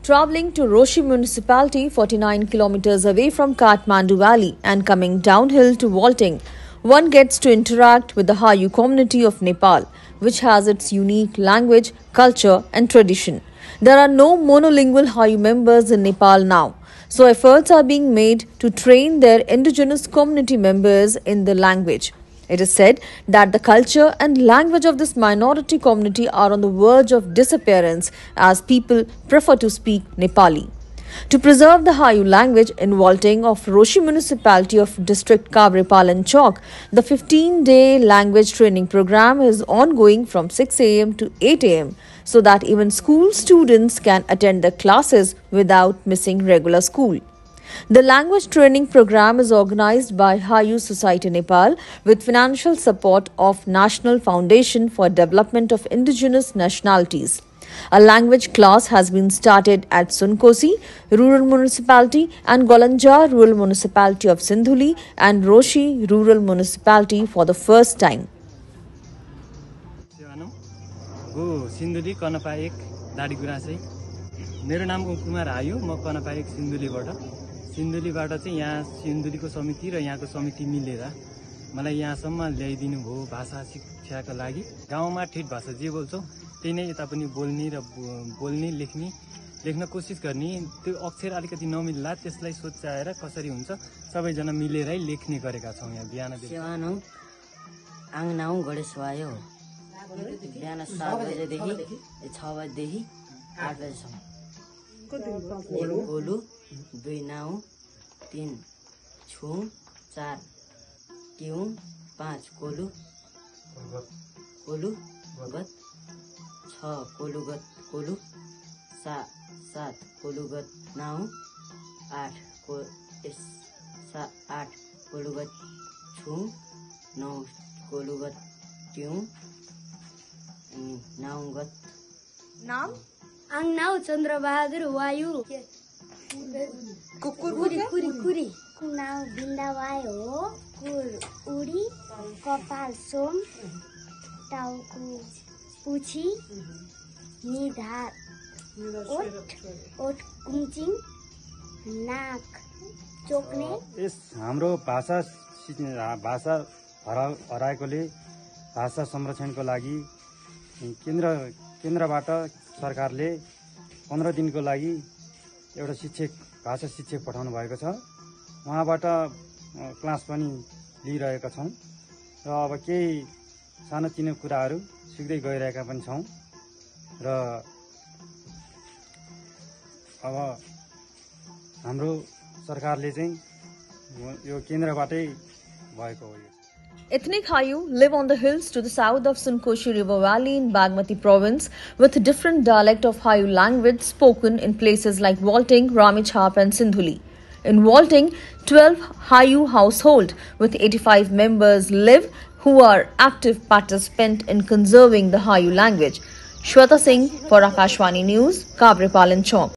Traveling to Roshi municipality 49 kilometers away from Kathmandu Valley and coming downhill to Walting, one gets to interact with the Hayu community of Nepal, which has its unique language, culture and tradition. There are no monolingual Hayu members in Nepal now, so efforts are being made to train their indigenous community members in the language. It is said that the culture and language of this minority community are on the verge of disappearance as people prefer to speak Nepali. To preserve the Hayu language in Walting of Roshi municipality of district Kavrepal Chowk, the 15-day language training program is ongoing from 6 a.m. to 8 a.m. so that even school students can attend the classes without missing regular school. The language training program is organized by Hayu Society Nepal with financial support of National Foundation for Development of Indigenous Nationalities. A language class has been started at Sunkosi Rural Municipality and Golanja Rural Municipality of Sindhuli and Roshi Rural Municipality for the first time. Sindhuli Kanpa 1 दाडीगुराँसै मेरो नाम कुमार आयो म कनपा 1 सिन्धुलीबाट चाहिँ यहाँ सिन्धुलीको समिति र यहाँको समिति मिलेर मलाई यहाँसम्म ल्याइदिनु भयो भाषा शिक्षाको लागि गाउँमा ठेट भाषा जे बोल्छौं त्यही नै यता पनि बोल्ने लेख्न कोसिस गर्ने त्यो अक्षर अलिकति नमिल्ला त्यसलाई सोचाएर कसरी हुन्छ सबैजना मिलेरै लेख्ने गरेका छौं यहाँ बिहान सेवानो आङनाउ गणेशवायो बिहान 7 बजेदेखि 6 बजेदेखि 8 बजेसम्म कोलु 2 नाउ 3 छु 4 ट्यू 5 कोलु गत 6 कोलु 7 कोलुगत नाउ 8 कोलुगत छु 9 कोलुगत ट्यू नाउगत नाम आङनाउ चन्द्रबहादुर वायु कुरी नाउ बिन्दावाय हो कुर उडी कपाल सोम टाउको पुछी निधार ओठ कुम्चिङ नाक चोक्ने यस हाम्रो भाषा हराएकोले भाषा संरक्षणको लागि केन्द्रबाट सरकारले 15 दिनको लागि एउटा भाषा शिक्षक पठाउनु भएको छ उहाँबाट क्लास पनि लिइरहेका छौं र अब केही सानोतिनो कुराहरू सिक्दै गइरहेका पनि छौं र अब हाम्रो सरकारले चाहिँ यो केन्द्रबाटै भएको हो। Ethnic Hayu live on the hills to the south of Sunkoshi River Valley in Bagmati province with different dialect of Hayu language spoken in places like Walting, Ramichhap and Sindhuli. In Walting, 12 Hayu household with 85 members live who are active participant in conserving the Hayu language. Shweta Singh for Akashvani News, Kavrepal Chowk.